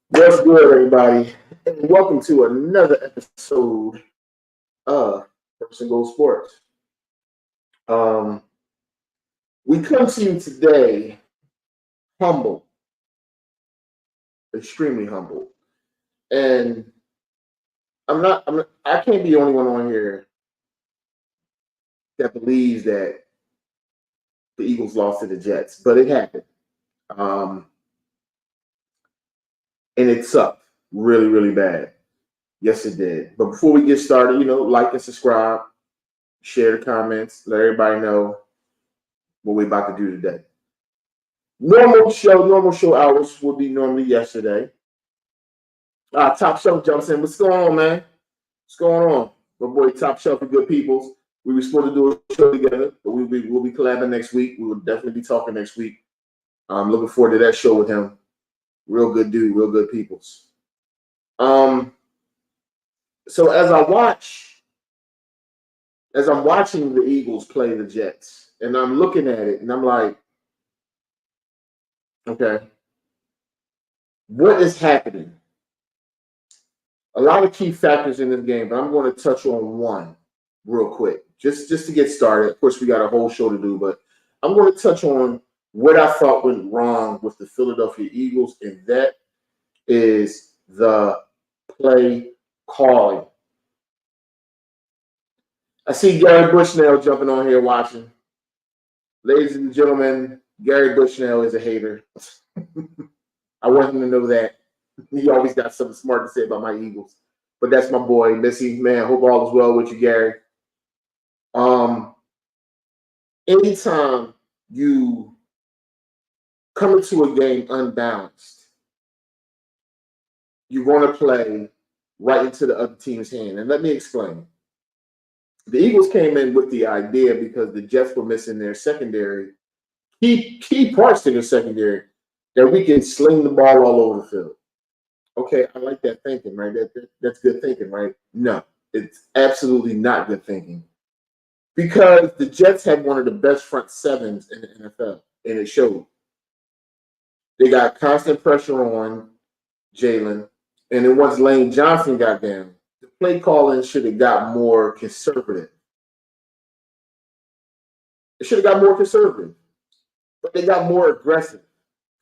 What's good, everybody? And welcome to another episode of First and Goal Sports. Um, we come to you today humble, extremely humble. And I can't be the only one on here that believes that the Eagles lost to the Jets, but it happened. Um, and it sucked really, really bad. Yes, it did. But before we get started, like and subscribe, share the comments, let everybody know what we're about to do today. Normal show hours would be normally yesterday. Top Shelf jumps in. What's going on, man? What's going on? My boy Top Shelf and good peoples. We were supposed to do a show together, but we'll be collabing next week. We will definitely be talking next week. I'm looking forward to that show with him. Real good dude, real good peoples. So as I'm watching the Eagles play the Jets, and I'm looking at it, and I'm like, okay, what is happening? A lot of key factors in this game, but I'm going to touch on one real quick, just to get started. Of course, we got a whole show to do, but I'm going to touch on what I thought went wrong with the Philadelphia Eagles, and that is the play calling. I see Gary Bushnell jumping on here watching. Ladies and gentlemen, Gary Bushnell is a hater. I want him to know that. He always got something smart to say about my Eagles. But that's my boy, Missy. Man, hope all is well with you, Gary. Anytime you come into a game unbalanced, you're going to play right into the other team's hand. And let me explain. The Eagles came in with the idea because the Jets were missing their secondary, key parts to their secondary, that we can sling the ball all over the field. Okay, I like that thinking, right? That's good thinking, right? No, it's absolutely not good thinking. Because the Jets had one of the best front sevens in the NFL, and it showed. They got constant pressure on Jalen, and then once Lane Johnson got down, the play calling should have got more conservative. It should have got more conservative, but they got more aggressive,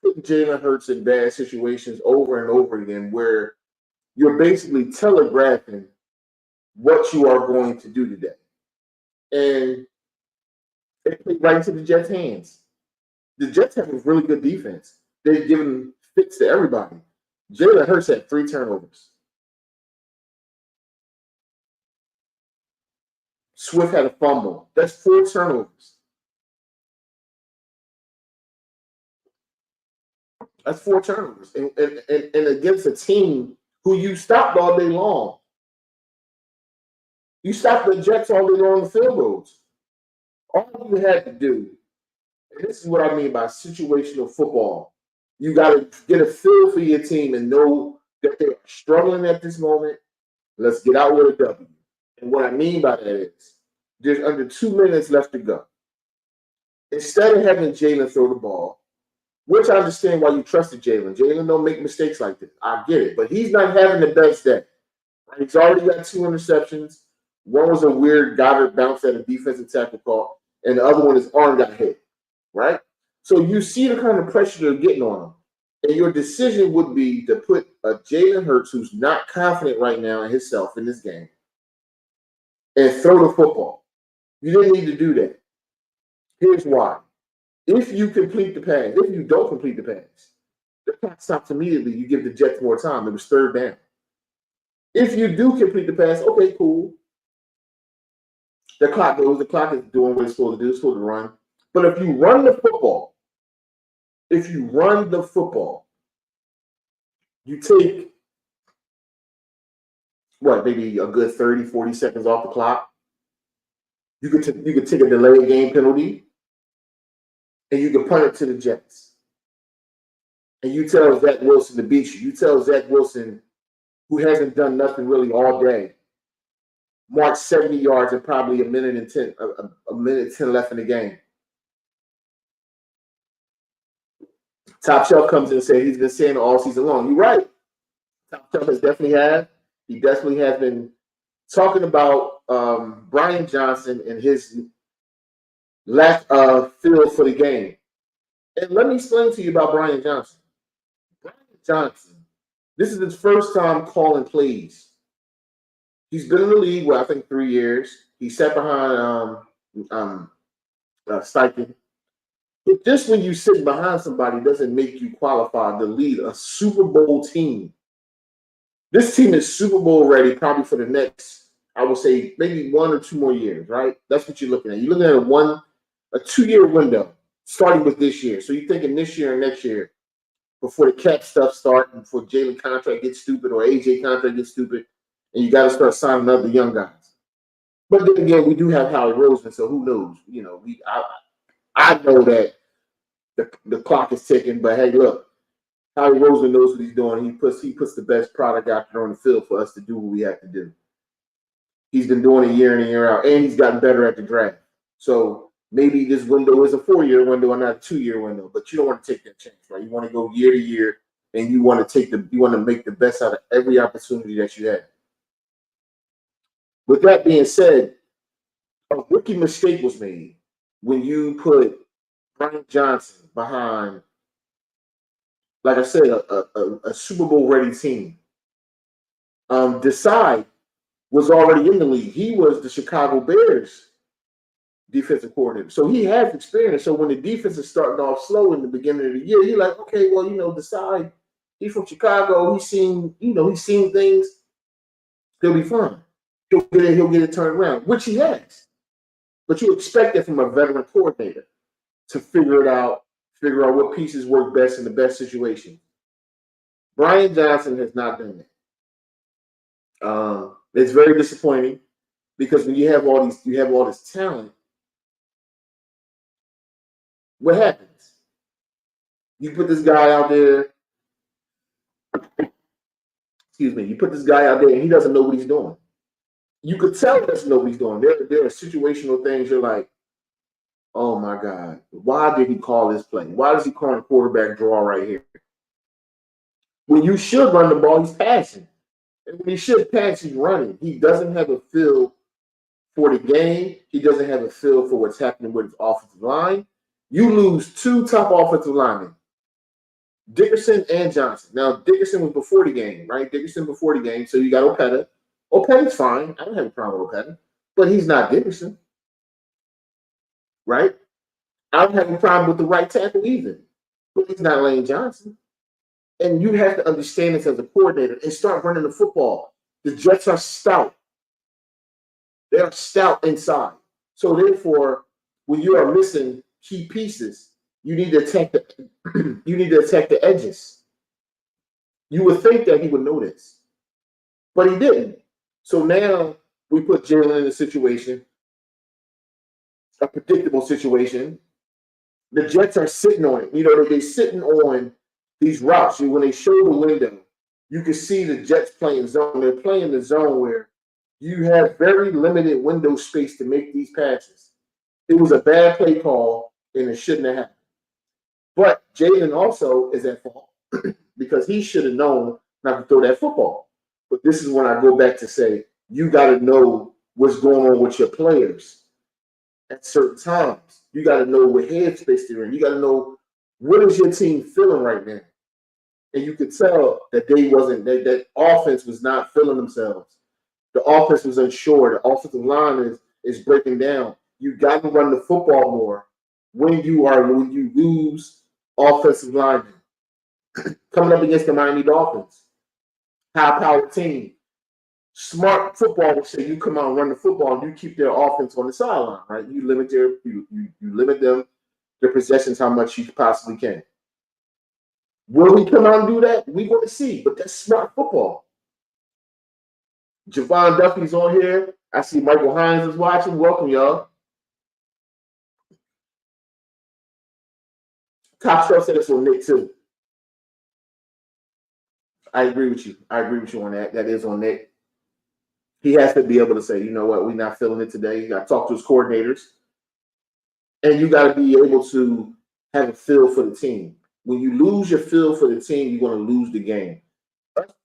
putting Jalen Hurts in bad situations over and over again, where you're basically telegraphing what you are going to do today. And it played right into the Jets' hands. The Jets have a really good defense. They've given fits to everybody. Jalen Hurts had 3 turnovers. Swift had a fumble. That's 4 turnovers. That's 4 turnovers. And against a team who you stopped all day long. You stopped the Jets all day long on the field goals. All you had to do, and this is what I mean by situational football, you got to get a feel for your team and know that they're struggling at this moment. Let's get out with a W. And what I mean by that is there's under 2 minutes left to go. Instead of having Jalen throw the ball, which I understand why you trusted Jalen. Jalen don't make mistakes like this. I get it. But he's not having the best day. He's already got 2 interceptions. One was a weird Goddard bounce at a defensive tackle call, and the other one, his arm got hit. Right? So you see the kind of pressure they're getting on him. And your decision would be to put a Jalen Hurts, who's not confident right now in himself in this game, and throw the football. You didn't need to do that. Here's why. If you complete the pass, if you don't complete the pass, the clock stops immediately. You give the Jets more time. It was 3rd down. If you do complete the pass, okay, cool. The clock goes. The clock is doing what it's supposed to do. It's supposed to run. But if you run the football, you take, maybe a good 30, 40 seconds off the clock. You could take a delayed game penalty, and you can punt it to the Jets. And you tell Zach Wilson to beat you. You tell Zach Wilson, who hasn't done nothing really all day, march 70 yards and probably a minute 10 left in the game. Top Shelf comes in and says he's been saying all season long. You're right. Trump has definitely had. He definitely has been talking about Brian Johnson and his lack of feel for the game. And let me explain to you about Brian Johnson. Brian Johnson, this is his first time calling plays. He's been in the league, I think 3 years. He sat behind Steichen. But just when you sit behind somebody doesn't make you qualified to lead a Super Bowl team. This team is Super Bowl ready probably for the next, I would say, maybe 1 or 2 more years, right? That's what you're looking at. You're looking at a 2-year window starting with this year. So you're thinking this year and next year before the cap stuff starts, before Jalen contract gets stupid or AJ contract gets stupid, and you got to start signing other young guys. But then again, we do have Howie Roseman, so who knows? You know, I know that the clock is ticking, but hey, look, Howie Roseman knows what he's doing. He puts the best product out there on the field for us to do what we have to do. He's been doing it year in and year out, and he's gotten better at the draft. So maybe this window is a 4-year window and not a 2-year window, but you don't want to take that chance, right? You want to go year to year, and you want to make the best out of every opportunity that you have. With that being said, a rookie mistake was made when you put Brian Johnson behind, like I said, a Super Bowl ready team. Desai was already in the league. He was the Chicago Bears defensive coordinator. So he has experience. So when the defense is starting off slow in the beginning of the year, you're like, okay, well, Desai, he's from Chicago. He's seen things. He'll be fine. He'll get it turned around, which he has. But you expect it from a veteran coordinator to figure out what pieces work best in the best situation. Brian Johnson has not done that. It's very disappointing because when you have all this talent, what happens? You put this guy out there. Excuse me. You put this guy out there, and he doesn't know what he's doing. You could tell he doesn't know what he's doing. There are situational things you're like, oh my God, why did he call this play? Why does he call a quarterback draw right here? When you should run the ball, he's passing. And when he should pass, he's running. He doesn't have a feel for the game. He doesn't have a feel for what's happening with his offensive line. You lose 2 top offensive linemen, Dickerson and Johnson. Now, Dickerson was before the game, right? Dickerson before the game, so you got Opeta. Opeta's fine. I don't have a problem with Opeta, but he's not Dickerson, right? I don't have a problem with the right tackle either, but he's not Lane Johnson. And you have to understand this as a coordinator and start running the football. The Jets are stout. They are stout inside. So therefore, when you are missing key pieces, you need to attack the edges. You would think that he would know this, but he didn't. So now we put Jalen in a situation, a predictable situation. The Jets are sitting on it. They're sitting on these routes. When they show the window, you can see the Jets playing zone. They're playing the zone where you have very limited window space to make these passes. It was a bad play call, and it shouldn't have happened. But Jalen also is at fault because he should have known not to throw that football. But this is when I go back to say, you got to know what's going on with your players at certain times. You got to know what headspace they're in. You got to know what is your team feeling right now. And you could tell that that offense was not feeling themselves. The offense was unsure. The offensive line is breaking down. You got to run the football more when you lose offensive linemen. Coming up against the Miami Dolphins, high-powered team. Smart football would say you come out and run the football and you keep their offense on the sideline, right? You limit their possessions how much you possibly can. Will we come out and do that? We're going to see, but that's smart football. Javon Duffy's on here. I see Michael Hines is watching. Welcome, y'all. Top Shelf said it's on Nick, too. I agree with you. On that. That is on Nick. He has to be able to say, you know what, we're not feeling it today. You got to talk to his coordinators. And you got to be able to have a feel for the team. When you lose your feel for the team, you're going to lose the game.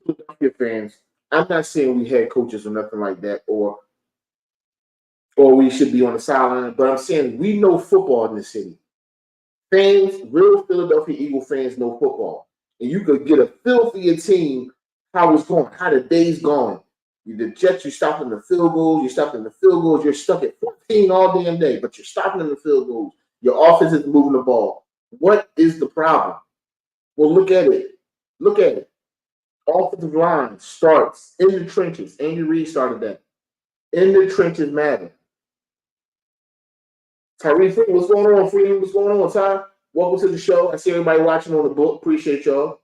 Philadelphia fans, I'm not saying we had coaches or nothing like that, or we should be on the sideline, but I'm saying we know football in the city. Fans, real Philadelphia Eagle fans know football. And you could get a feel for your team, how it's going, how the day's going. The Jets, you're stopping the field goals, you're stuck at 14 all damn day, but you're stopping the field goals. Your offense is moving the ball. What is the problem? Well, look at it. Look at it. Offensive line starts in the trenches. Andy Reid started that. In the trenches matter. Tyree Freeman, what's going on, Freeman? What's going on, Ty? Welcome to the show. I see everybody watching on the book. Appreciate y'all.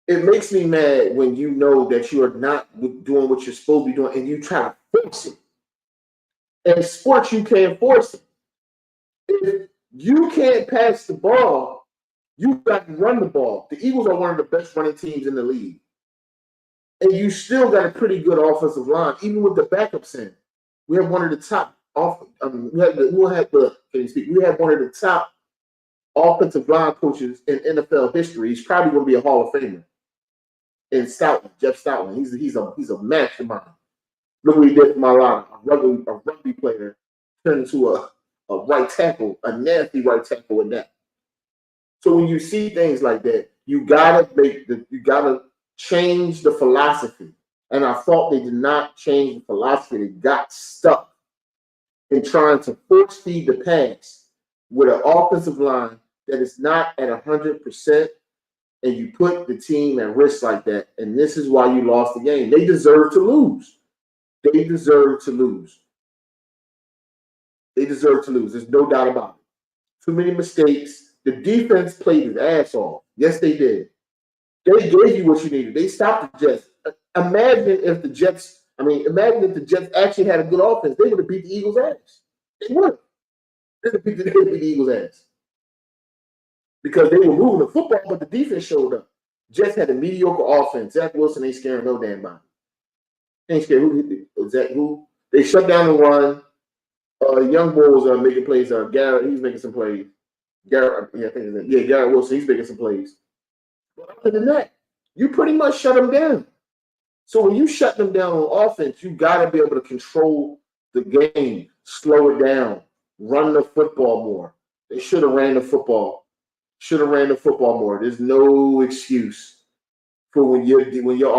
It makes me mad when you know that you are not doing what you're supposed to be doing and you try to force it. In sports, you can't force it. If you can't pass the ball, you got to run the ball. The Eagles are one of the best running teams in the league. And you still got a pretty good offensive line, even with the backups in. We have one of the top we have one of the top offensive line coaches in NFL history. He's probably going to be a Hall of Famer. In Stoutland, Jeff Stoutland. He's a mastermind. Look what he did for my line. A rugby player turned into a right tackle, a nasty right tackle with that. So when you see things like that, you gotta change the philosophy. And I thought they did not change the philosophy. They got stuck in trying to force feed the pass with an offensive line that is not at 100%, and you put the team at risk like that. And this is why you lost the game. They deserve to lose. They deserve to lose. They deserve to lose. There's no doubt about it. Too many mistakes. The defense played his ass off. Yes, they did. They gave you what you needed. They stopped the Jets. Imagine if the Jets actually had a good offense. They would have beat the Eagles' ass. They would have. They would have beat the Eagles' ass. Because they were moving the football, but the defense showed up. Jets had a mediocre offense. Zach Wilson ain't scaring no damn body. Ain't scared who? They shut down the run. Young boy was making plays. Garrett, he's making some plays. Garrett Wilson, he's making some plays. But other than that, you pretty much shut them down. So when you shut them down on offense, you got to be able to control the game, slow it down, run the football more. They should have ran the football. More. There's no excuse for when your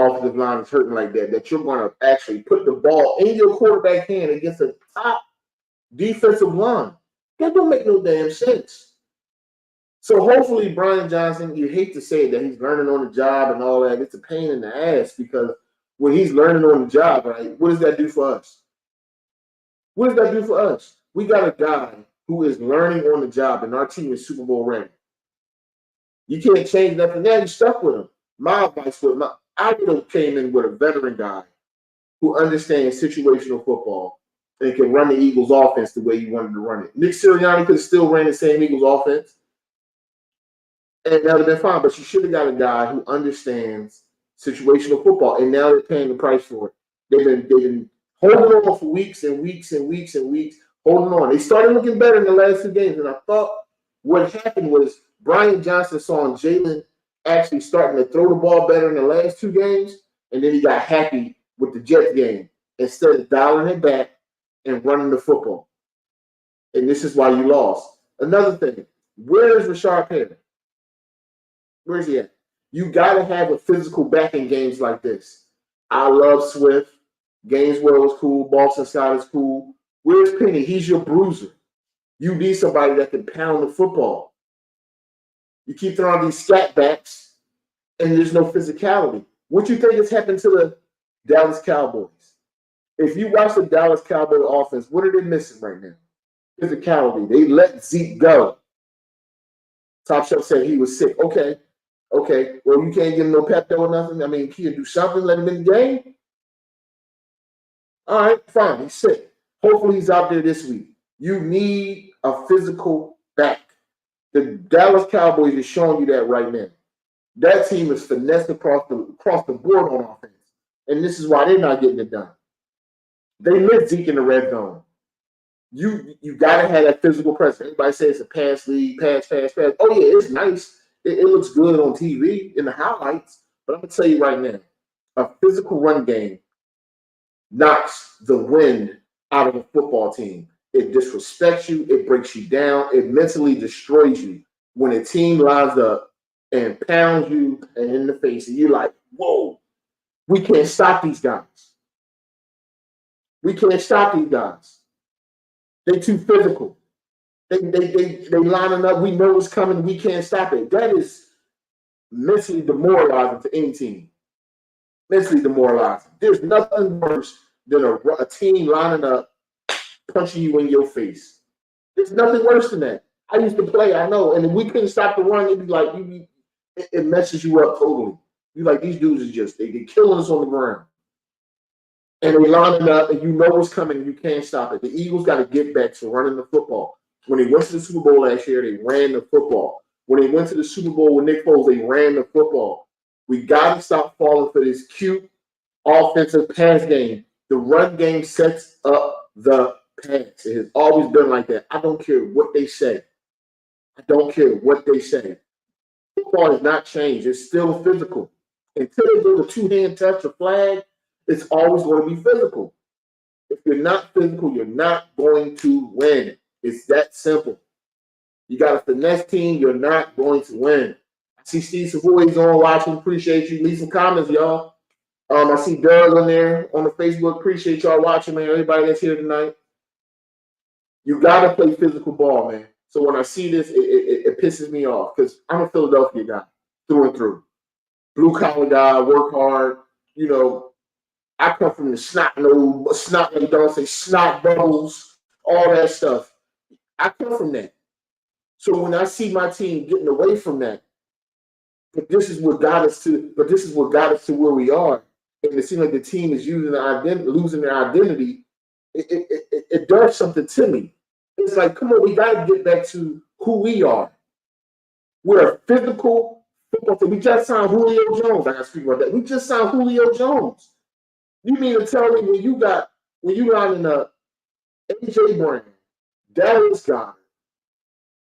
offensive line is hurting like that you're going to actually put the ball in your quarterback hand against a top defensive line. That don't make no damn sense. So hopefully Brian Johnson, you hate to say that he's learning on the job and all that. It's a pain in the ass because when he's learning on the job, right, what does that do for us? What does that do for us? We got a guy who is learning on the job, and our team is Super Bowl ready. You can't change nothing now. You're stuck with him. My advice I would have came in with a veteran guy who understands situational football and can run the Eagles offense the way you wanted to run it. Nick Sirianni could have still ran the same Eagles offense, and that would have been fine. But you should have got a guy who understands situational football, and now they're paying the price for it. They've been holding on for weeks and weeks and weeks and weeks, holding on. They started looking better in the last 2 games, and I thought what happened was Brian Johnson saw Jalen actually starting to throw the ball better in the last 2 games, and then he got happy with the Jets game instead of dialing it back and running the football. And this is why you lost. Another thing, where is Rashard Penny? Where's he at? You got to have a physical back in games like this. I love Swift. Gaineswell is cool. Boston Scott is cool. Where's Penny? He's your bruiser. You need somebody that can pound the football. You keep throwing these scat backs, and there's no physicality. What you think has happened to the Dallas Cowboys? If you watch the Dallas Cowboy offense, what are they missing right now? Physicality. They let Zeke go. Top Shelf said he was sick. Okay. Well, you can't give him no Pepto or nothing. I mean, can you do something? Let him in the game? All right, fine. He's sick. Hopefully he's out there this week. You need a physical back. The Dallas Cowboys is showing you that right now. That team is finessed across the board on offense. And this is why they're not getting it done. They let Zeke in the red zone. You got to have that physical presence. Everybody says it's a pass league, pass. Oh, yeah, it's nice. It looks good on TV in the highlights, but I'm gonna tell you right now, a physical run game knocks the wind out of a football team. It disrespects you, it breaks you down, it mentally destroys you. When a team lines up and pounds you and in the face, and you're like, whoa, we can't stop these guys. We can't stop these guys. They're too physical. They lining up. We know what's coming. We can't stop it. That is mentally demoralizing to any team. Mentally demoralizing. There's nothing worse than a team lining up, punching you in your face. There's nothing worse than that. I used to play, I know, and if we couldn't stop the run, it'd be like it messes you up totally. You like these dudes are just they're killing us on the ground. And they lining up, and you know what's coming, and you can't stop it. The Eagles got to get back to running the football. When they went to the Super Bowl last year, they ran the football. When they went to the Super Bowl with Nick Foles, they ran the football. We got to stop falling for this cute offensive pass game. The run game sets up the pass. It has always been like that. I don't care what they say. I don't care what they say. Football has not changed. It's still physical. Until they do the two-hand touch or flag, it's always going to be physical. If you're not physical, you're not going to win. It's that simple. You got a finesse team, you're not going to win. I see Steve Savoy's on watching. Appreciate you. Leave some comments, y'all. I see Doug on there on the Facebook. Appreciate y'all watching, man. Everybody that's here tonight. You got to play physical ball, man. So when I see this, it pisses me off because I'm a Philadelphia guy through and through. Blue collar guy, work hard. You know, I come from the snot bubbles, all that stuff. I come from that. So when I see my team getting away from that, but this is what got us to where we are. And it seems like the team is losing their identity. It does something to me. It's like, come on, we got to get back to who we are. We're a physical football team. We just signed Julio Jones. I got to speak about that. We just signed Julio Jones. You mean to tell me when you got in AJ Brown, Darius Goddard,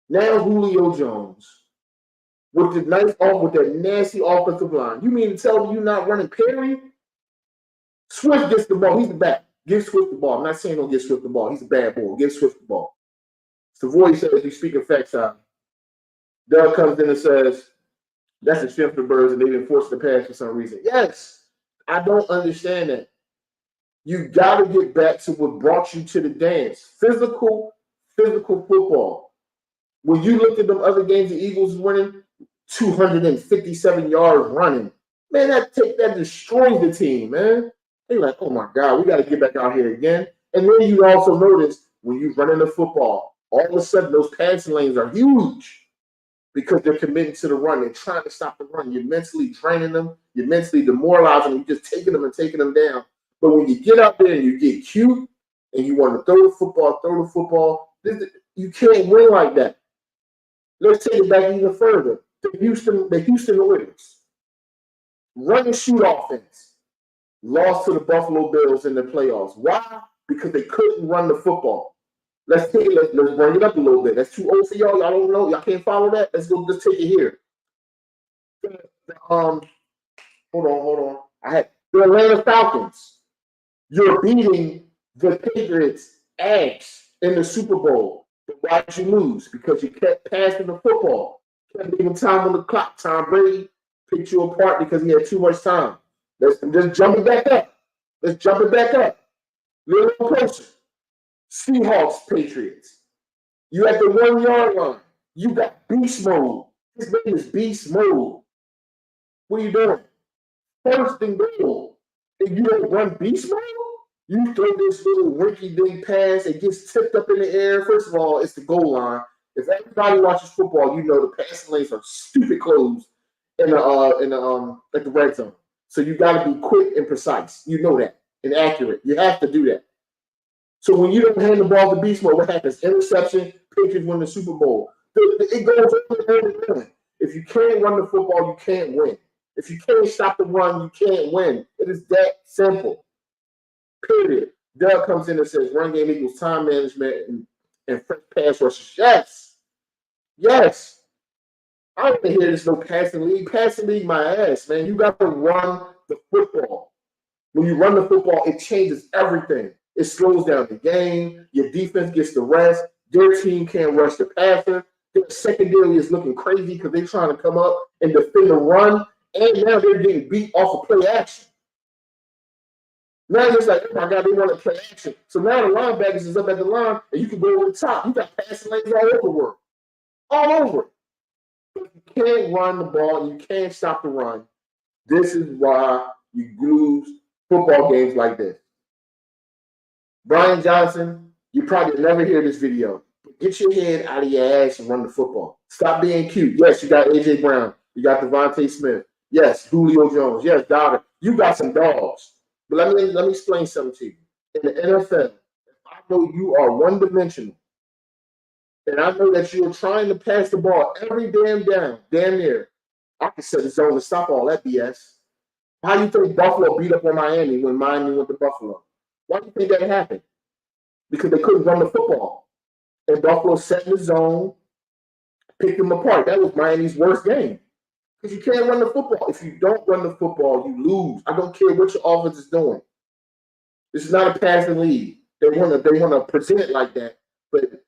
now Julio Jones, with that nasty offensive line, you mean to tell me you're not running Perry? Swift gets the ball. He's the back. Give Swift the ball. I'm not saying don't give Swift the ball. He's a bad boy. Give Swift the ball. Savoy says you speak in facts out. Doug comes in and says, that's a strength for the Birds and they've been forced to pass for some reason. Yes, I don't understand that. You got to get back to what brought you to the dance. Physical football. When you look at them other games the Eagles winning, 257 yards running, man, that destroys the team, man. They're like, oh my God, we got to get back out here again. And then you also notice when you're running the football, all of a sudden those passing lanes are huge because they're committing to the run. They're trying to stop the run. You're mentally draining them. You're mentally demoralizing them. You're just taking them and taking them down. But when you get out there and you get cute and you want to throw the football, you can't win like that. Let's take it back even further. The Houston Oilers. Run and shoot offense. Lost to the Buffalo Bills in the playoffs. Why? Because they couldn't run the football. Let's bring it up a little bit. That's too old for y'all. Y'all don't know. Y'all can't follow that. Let's take it here. Hold on. I had the Atlanta Falcons. You're beating the Patriots' ass in the Super Bowl. But why did you lose? Because you kept passing the football. Kept leaving time on the clock. Tom Brady picked you apart because he had too much time. Let's just jump it back up. Little closer. Seahawks, Patriots. You at the 1 yard line. You got beast mode. His name is beast mode. What are you doing? First and goal. If you don't run beast mode, you throw this little rinky-dink pass. It gets tipped up in the air. First of all, it's the goal line. If everybody watches football, you know the passing lanes are stupid closed at the red zone. So you got to be quick and precise. You know that. And accurate. You have to do that. So when you don't hand the ball to beast mode, what happens? Interception, Patriots win the Super Bowl. It goes over. If you can't run the football, you can't win. If you can't stop the run, you can't win. It is that simple. Period. Doug comes in and says run game equals time management and fresh pass rushes. Yes. I don't hear this no passing league. Passing league, my ass, man. You got to run the football. When you run the football, it changes everything. It slows down the game. Your defense gets the rest. Their team can't rush the passer. Their secondary is looking crazy because they're trying to come up and defend the run. And now they're getting beat off of play action. Now it's like, oh my God, they want to play action. So now the linebackers is up at the line, and you can go over the top. You got passing lanes all over the world. All over. But you can't run the ball, and you can't stop the run. This is why you lose football games like this. Brian Johnson, you probably never hear this video. But get your head out of your ass and run the football. Stop being cute. Yes, you got A.J. Brown. You got Devontae Smith. Yes, Julio Jones. Yes, Goddard. You got some dogs. But let me explain something to you. In the NFL, if I know you are one-dimensional, and I know that you're trying to pass the ball every damn down, damn near, I can set the zone to stop all that BS. How do you think Buffalo beat up on Miami when Miami went to Buffalo? Why do you think that happened? Because they couldn't run the football. And Buffalo set in the zone, picked them apart. That was Miami's worst game. Because you can't run the football. If you don't run the football, you lose. I don't care what your offense is doing. This is not a passing league. They want to present it like that. But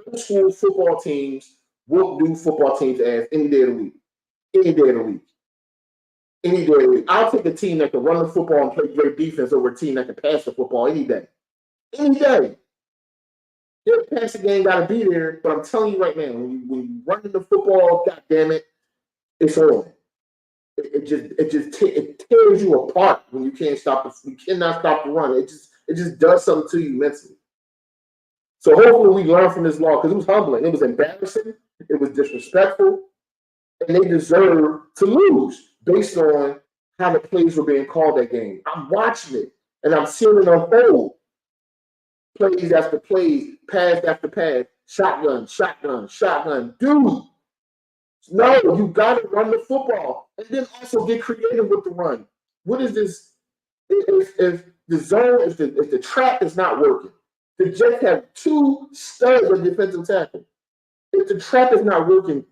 old school football teams will do football teams' ass any day of the week. Any day of the week. Any day of the week. I'll take a team that can run the football and play great defense over a team that can pass the football any day. Any day. Their passing game got to be there, but I'm telling you right now, when you run the football, God damn it, it's on. It tears you apart when you cannot stop the run. It just does something to you mentally. So hopefully we learn from this law because it was humbling. It was embarrassing. It was disrespectful, and they deserve to lose based on how the plays were being called that game. I'm watching it and I'm seeing it unfold. Plays after plays, pass after pass, shotgun. Dude, no, you got to run the football and then also get creative with the run. What is this? If the zone, if the trap is not working, the Jets have two studs of defensive tackle. If the trap is not working,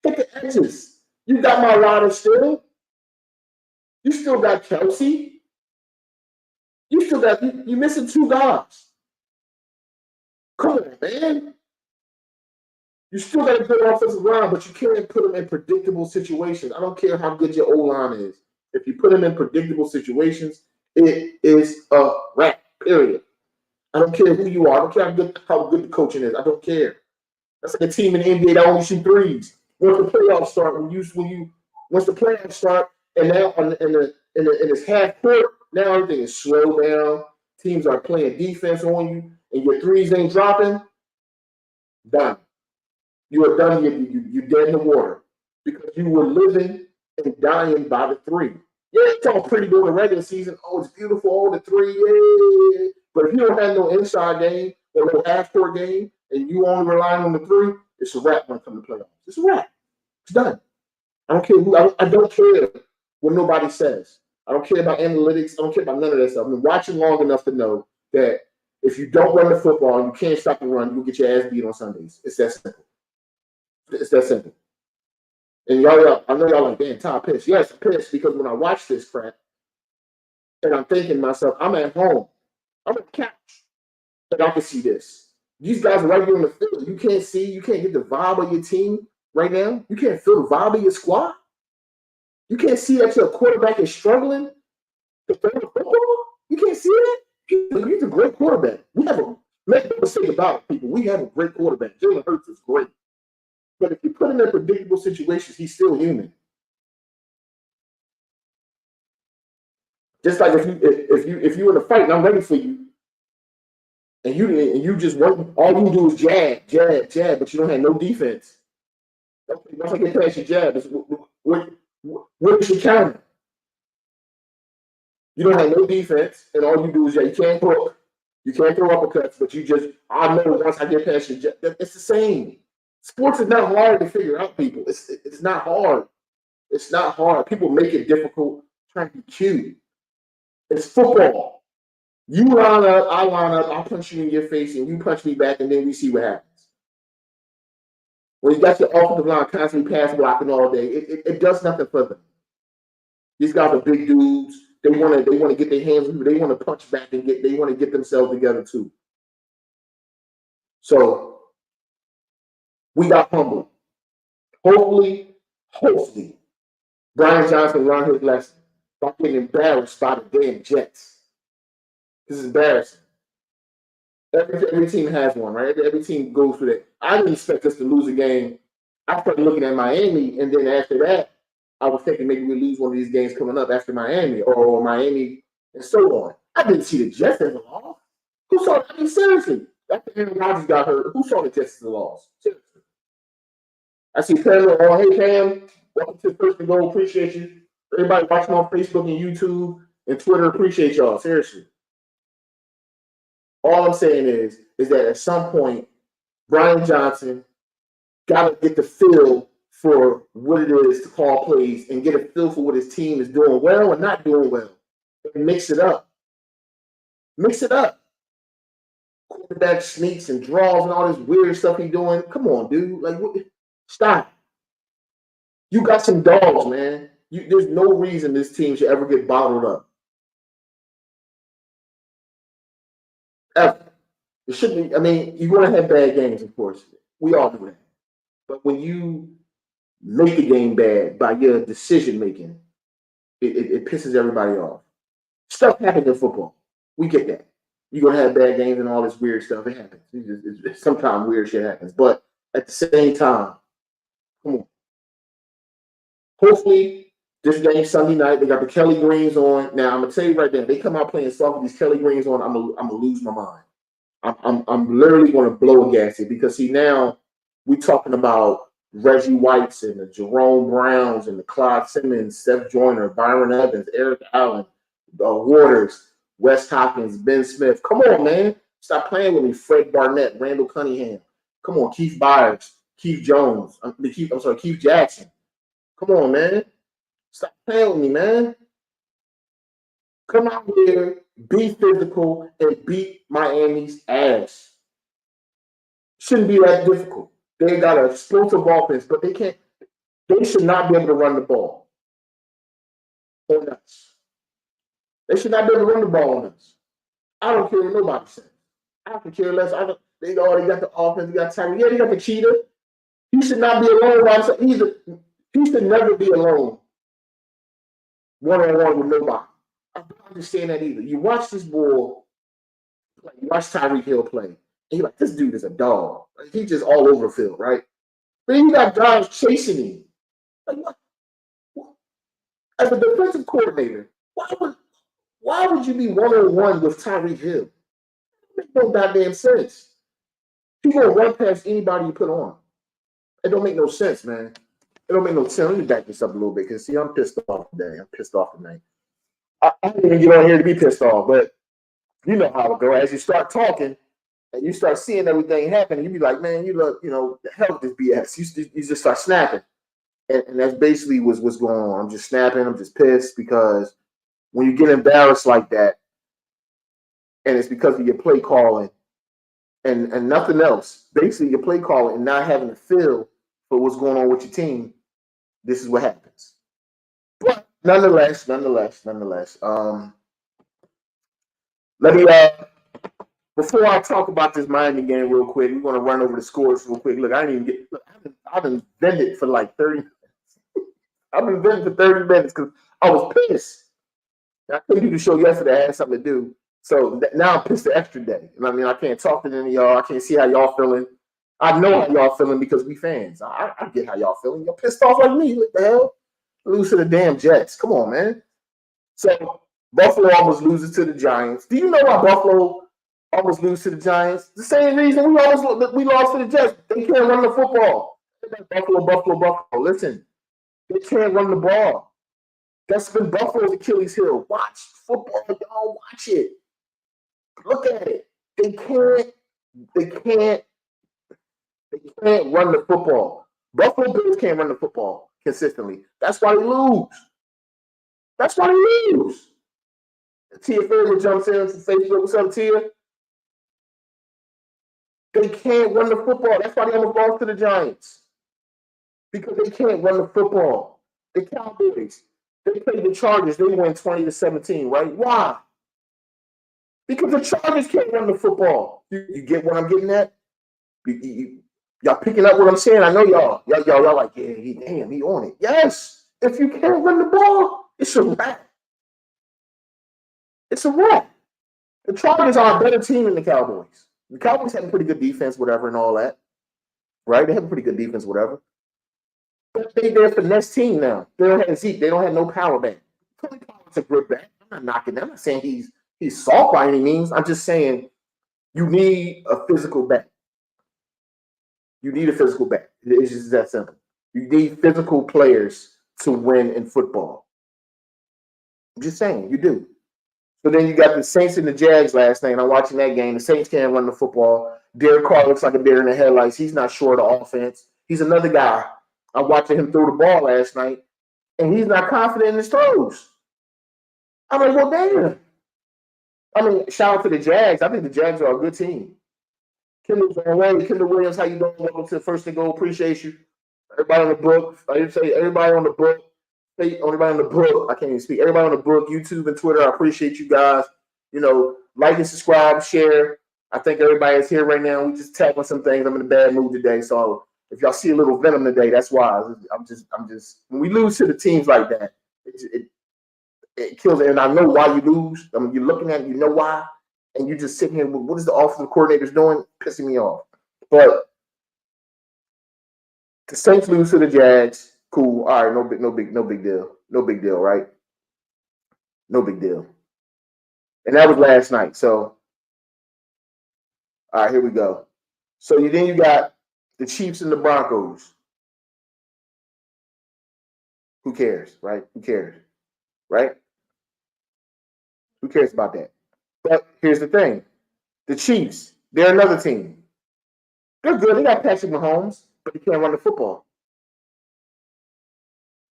take the edges. You got Mariota still. You still got Kelsey. You're missing two guys. Come on, man. You still got a good offensive line, but you can't put them in predictable situations. I don't care how good your O-line is. If you put them in predictable situations, it is a wrap, period. I don't care who you are. I don't care how good the coaching is. I don't care. That's like a team in the NBA that only shoot threes. Once the playoffs start, once the playoffs start, and now in this half court, now everything is slowed down. Teams are playing defense on you, and your threes ain't dropping. Done. You are done. You're dead in the water because you were living and dying by the three. Yeah, it's all pretty during the regular season. Oh, it's beautiful. Oh, the three. Yeah. But if you don't have no inside game or no half-court game and you only relying on the three, it's a wrap when it comes to playoffs. It's a wrap. It's done. I don't care who. I don't care what nobody says. I don't care about analytics. I don't care about none of that stuff. I've been watching long enough to know that if you don't run the football and you can't stop the run, you'll get your ass beat on Sundays. It's that simple. It's that simple. And y'all, I know y'all like, damn, Tom pissed. Yes, I'm pissed because when I watch this crap, and I'm thinking to myself, I'm at home. I'm on the couch. And I can see this. These guys are right here in the field. You can't get the vibe of your team right now. You can't feel the vibe of your squad. You can't see that your quarterback is struggling to throw the football. You can't see that. He's a great quarterback. Make no mistake about it, people. We have a great quarterback. Jalen Hurts is great. But if you put him in predictable situations, he's still human. Just like if you in a fight and I'm ready for you, and you just work, all you do is jab, but you don't have no defense. Okay, once I get past your jab, what is your counter? You don't have no defense, and all you do is you can't hook, you can't throw uppercuts, but I know once I get past your jab, it's the same. Sports is not hard to figure out, people. It's not hard. It's not hard. People make it difficult trying to be cute. It's football. You line up, I line up, I'll punch you in your face, and you punch me back, and then we see what happens. When you got your offensive line constantly pass blocking all day, it does nothing for them. These guys are big dudes. They want to get their hands. They want to punch back and they want to get themselves together too. So we got humbled. Hopefully, Brian Johnson learned his lesson by getting embarrassed by the damn Jets. This is embarrassing. Every team has one, right? Every team goes through that. I didn't expect us to lose a game. I started looking at Miami, and then after that, I was thinking maybe we lose one of these games coming up after Miami or Miami and so on. I didn't see the Jets as a loss. Who saw it? I mean, seriously. After Aaron Rodgers got hurt, who saw the Jets as a loss? Seriously. I see Pamela. Oh, hey, Pam. Welcome to First and Goal. Appreciate you. Everybody watching on Facebook and YouTube and Twitter, appreciate y'all. Seriously. All I'm saying is that at some point, Brian Johnson got to get the feel for what it is to call plays and get a feel for what his team is doing well and not doing well. And mix it up. Mix it up. Quarterback sneaks and draws and all this weird stuff he's doing. Come on, dude. Like, stop. You got some dogs, man. There's no reason this team should ever get bottled up. Ever. It shouldn't be. I mean, you're going to have bad games, of course. We all do that. But when you make a game bad by your decision making, it pisses everybody off. Stuff happens in football. We get that. You're going to have bad games and all this weird stuff. It happens. Sometimes weird shit happens. But at the same time, come on. Hopefully, this game Sunday night, they got the Kelly Greens on. Now, I'm going to tell you right there, they come out playing soft with these Kelly Greens on, I'm going to lose my mind. I'm literally going to blow a gasket because, see, now we're talking about Reggie Whites and the Jerome Browns and the Clyde Simmons, Seth Joyner, Byron Evans, Eric Allen, Waters, Wes Hopkins, Ben Smith. Come on, man. Stop playing with me. Fred Barnett, Randall Cunningham. Come on, Keith Byers, Keith Jones. Keith Jackson. Come on, man. Stop playing with me, man. Come out here, be physical, and beat Miami's ass. Shouldn't be that difficult. They got an explosive offense, but they can't. They should not be able to run the ball on us. They should not be able to run the ball on us. I don't care what nobody says. I don't care less. They already got the offense. They got time. Yeah, they got the cheater. He should not be alone by himself. He should never be alone one-on-one with nobody. I don't understand that either. You watch this boy play. You watch Tyreek Hill play. And you're like, this dude is a dog. Like, he's just all over the field, right? But then you got guys chasing him. Like, what? As a defensive coordinator, why would you be one-on-one with Tyreek Hill? It makes no goddamn sense. He gonna run past anybody you put on. It don't make no sense, man. It don't make no sense. Let me back this up a little bit because, see, I'm pissed off today. I'm pissed off tonight. I didn't even get on here to be pissed off, but you know how it goes. As you start talking and you start seeing everything happen, you be like, man, you look, the hell with this BS. You just start snapping. And that's basically what's going on. I'm just snapping. I'm just pissed because when you get embarrassed like that, and it's because of your play calling and nothing else, basically your play calling and not having a feel for what's going on with your team, this is what happens. But nonetheless, let me before I talk about this Miami game real quick, we're gonna run over the scores real quick. Look, I've been vented for like 30 minutes. I've been venting for 30 minutes because I was pissed. I couldn't do the show yesterday. I had something to do. So now I'm pissed the extra day. I mean, I can't talk to any of y'all. I can't see how y'all feeling. I know how y'all feeling because we fans. I get how y'all feeling. Y'all pissed off like me. What the hell? Lose to the damn Jets. Come on, man. So Buffalo almost loses to the Giants. Do you know why Buffalo almost lose to the Giants? The same reason we lost to the Jets. They can't run the football. Buffalo. Listen, they can't run the ball. That's been Buffalo's Achilles heel. Watch football, y'all. Watch it. Look at it. They can't run the football. Buffalo Bills can't run the football consistently. That's why they lose. Tia Favorite jumps in from Facebook. What's up, Tia? They can't run the football. That's why they almost lost to the Giants. because they can't run the football. The Cowboys, they played the Chargers. They won 20-17, right? Why? Because the Chargers can't run the football. You get what I'm getting at? Y'all picking up what I'm saying? I know y'all like, yeah, he on it. Yes. If you can't run the ball, it's a wrap. It's a wrap. The Chargers are a better team than the Cowboys. The Cowboys have a pretty good defense, whatever, and all that. Right? They have a pretty good defense, whatever. But they're a finesse team now. They don't have Zeke. They don't have no power back. Tony Pollard's a good back. I'm not knocking them. I'm not saying he's soft by any means. I'm just saying you need a physical back. You need a physical back. It's just that simple. You need physical players to win in football. I'm just saying, you do. So then you got the Saints and the Jags last night, and I'm watching that game. The Saints can't run the football. Derek Carr looks like a deer in the headlights. He's not sure of the offense. He's another guy. I'm watching him throw the ball last night, and he's not confident in his throws. I'm like, well, damn. I mean, shout out to the Jags. I think the Jags are a good team. Kendall's on the way. Kendall Williams, how you doing? Welcome to First and Goal. Appreciate you. Everybody on the brook. I didn't say everybody on the brook. Everybody on the brook. I can't even speak. Everybody on the brook, YouTube and Twitter. I appreciate you guys. You know, like and subscribe, share. I think everybody is here right now. We just tackling some things. I'm in a bad mood today, so if y'all see a little venom today, that's why. I'm just. When we lose to the teams like that, it kills it. And I know why you lose. I mean, you're looking at it, you know why, and you're just sitting here. What is the offensive coordinators doing? Pissing me off. But the Saints lose to the Jags. Cool. All right. No big deal. No big deal, right? No big deal. And that was last night. So, all right, here we go. So then you got the Chiefs and the Broncos. Who cares, right? Who cares, right? Who cares about that? But here's the thing. The Chiefs, they're another team. They're good. They got Patrick Mahomes, but they can't run the football.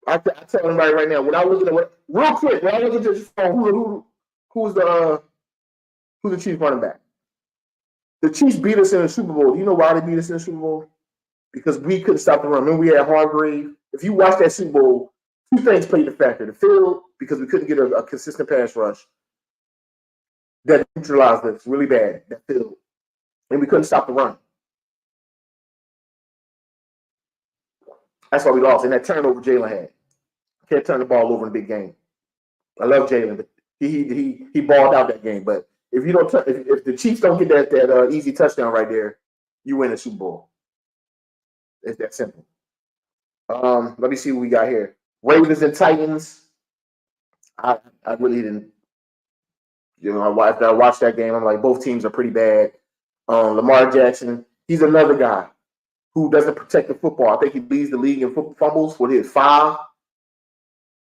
I tell everybody right now, when I look at real quick, when I look at this phone, who's the Chiefs running back? The Chiefs beat us in the Super Bowl. Do you know why they beat us in the Super Bowl? Because we couldn't stop the run. Remember, we had Hargrave. If you watch that Super Bowl, two things played the factor. The field, because we couldn't get a consistent pass rush. That neutralized us really bad, that field. And we couldn't stop the run. That's why we lost. And that turnover Jalen had. Can't turn the ball over in a big game. I love Jalen, but he balled out that game. But if you don't, if the Chiefs don't get that easy touchdown right there, you win the Super Bowl. It's that simple. Let me see what we got here. Ravens and Titans. I really didn't. You know, I watched that game. I'm like, both teams are pretty bad. Lamar Jackson, he's another guy who doesn't protect the football. I think he leads the league in fumbles for his 5.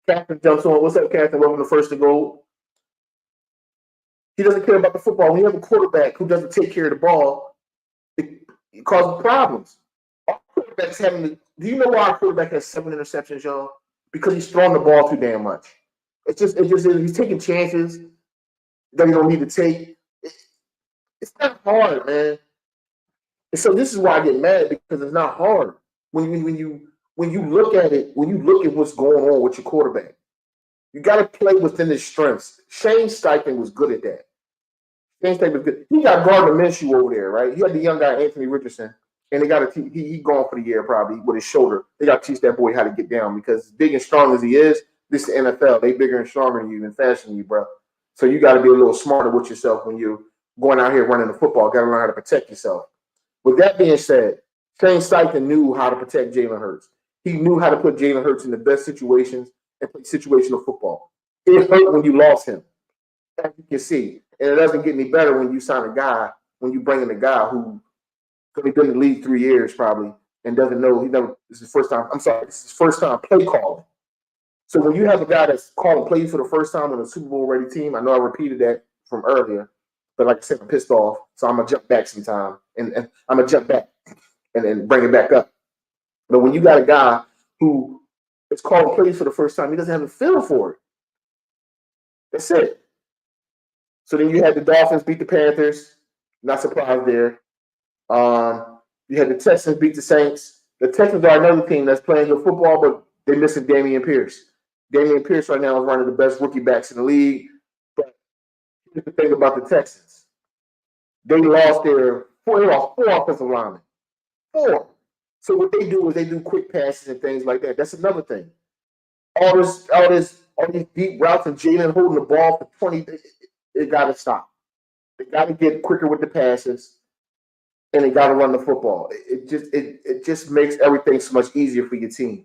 Catherine jumps on. What's up, Catherine? Welcome to First and Goal. He doesn't care about the football. When you have a quarterback who doesn't take care of the ball, it causes problems. Our quarterback's having. Do you know why our quarterback has 7 interceptions, y'all? Because he's throwing the ball too damn much. It's just he's taking chances that he don't need to take. It's not hard, man. And so this is why I get mad, because it's not hard. When you look at it, when you look at what's going on with your quarterback, you got to play within his strengths. Shane Steichen was good at that. Shane Steichen was good. He got Gardner Minshew over there, right? He had the young guy Anthony Richardson, and they got to he gone for the year probably with his shoulder. They got to teach that boy how to get down, because as big and strong as he is, this is the NFL. They bigger and stronger than you and faster than you, bro. So you got to be a little smarter with yourself when you're going out here running the football. Got to learn how to protect yourself. With that being said, Shane Steichen knew how to protect Jalen Hurts. He knew how to put Jalen Hurts in the best situations and play situational football. It hurt when you lost him, as you can see. And it doesn't get any better when you sign a guy, when you bring in a guy who only been in the league 3 years probably and doesn't know, this is his first time. This is his first time play calling. So when you have a guy that's calling plays for the first time on a Super Bowl ready team, I know I repeated that from earlier, but like I said, I'm pissed off. So I'm going to jump back sometime and I'm going to jump back and bring it back up. But when you got a guy who is calling plays for the first time, he doesn't have a feel for it. That's it. So then you had the Dolphins beat the Panthers. Not surprised there. You had the Texans beat the Saints. The Texans are another team that's playing good football, but they're missing Dameon Pierce. Dameon Pierce right now is one of the best rookie backs in the league. But here's the thing about the Texans. They lost four offensive linemen. 4. So what they do is they do quick passes and things like that. That's another thing. All these deep routes and Jalen holding the ball for 20, it got to stop. They got to get quicker with the passes, and they got to run the football. It just makes everything so much easier for your team.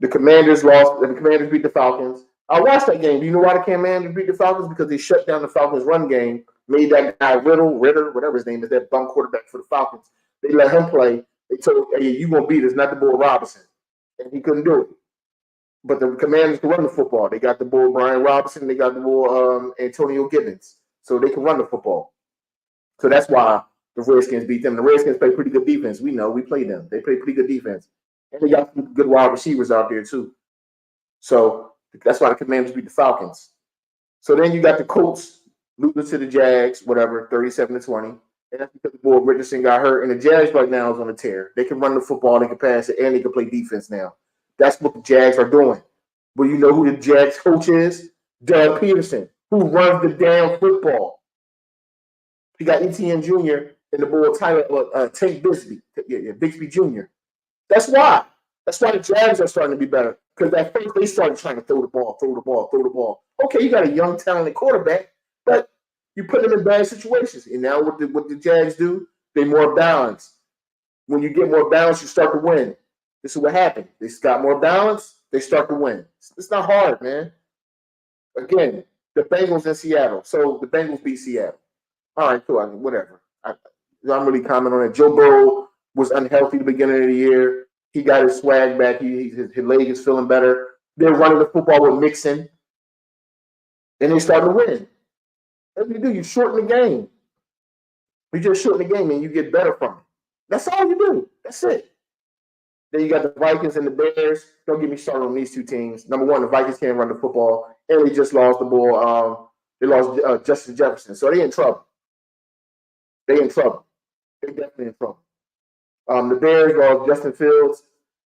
The Commanders lost. The Commanders beat the Falcons. I watched that game. Do you know why the Commanders beat the Falcons? Because they shut down the Falcons' run game, made that guy Ritter, whatever his name is, that bum quarterback for the Falcons. They let him play. They told him, hey, you going to beat us, not the boy Robinson. And he couldn't do it. But the Commanders can run the football. They got the boy Brian Robinson. They got the boy Antonio Gibbons. So they can run the football. So that's why the Redskins beat them. The Redskins play pretty good defense. We know. We play them. They play pretty good defense. And they got some good wide receivers out there, too. So that's why the Commanders beat the Falcons. So then you got the Colts losing to the Jags, whatever, 37-20. And that's because the boy Richardson got hurt. And the Jags right now is on a tear. They can run the football, they can pass it, and they can play defense now. That's what the Jags are doing. But you know who the Jags coach is? Doug Peterson, who runs the damn football. He got ETN Jr. and the boy Tank Bixby Jr. That's why. That's why the Jags are starting to be better. Because at first they started trying to throw the ball. Okay, you got a young, talented quarterback, but you put them in bad situations. And now what the Jags do, they're more balanced. When you get more balance, you start to win. This is what happened. They got more balance, they start to win. It's not hard, man. Again, the Bengals in Seattle. So the Bengals beat Seattle. All right, cool. Whatever. I'm really commenting on it. Joe Burrow was unhealthy at the beginning of the year. He got his swag back. His leg is feeling better. They're running the football with Mixon. And they start to win. What do? You shorten the game. You just shorten the game and you get better from it. That's all you do. That's it. Then you got the Vikings and the Bears. Don't get me started on these two teams. Number one, the Vikings can't run the football. And they just lost the ball. They lost Justin Jefferson. So they're in trouble. They're definitely in trouble. The Bears lost Justin Fields.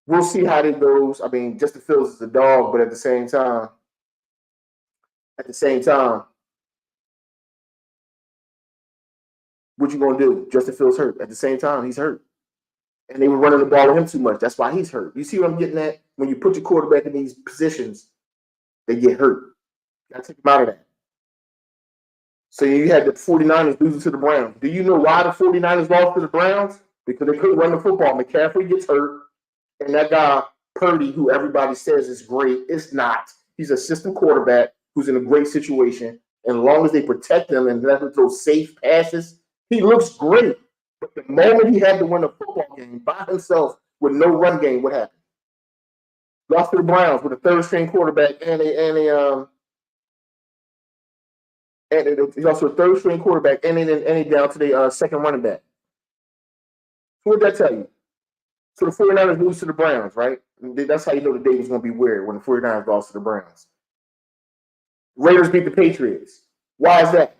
We'll see how it goes. I mean, Justin Fields is a dog, but at the same time, what you gonna do? Justin Fields hurt. At the same time, he's hurt. And they were running the ball with him too much. That's why he's hurt. You see what I'm getting at? When you put your quarterback in these positions, they get hurt. You gotta take them out of that. So you had the 49ers losing to the Browns. Do you know why the 49ers lost to the Browns? Because they couldn't run the football. McCaffrey gets hurt. And that guy, Purdy, who everybody says is great, is not. He's a system quarterback who's in a great situation. And as long as they protect him and let him throw safe passes, he looks great. But the moment he had to win a football game by himself with no run game, what happened? Lost to the Browns with a third-string quarterback and he's also a third-string quarterback and they down to the second running back. What did that tell you? So the 49ers lose to the Browns, right? That's how you know the day was going to be weird when the 49ers lost to the Browns. Raiders beat the Patriots. Why is that?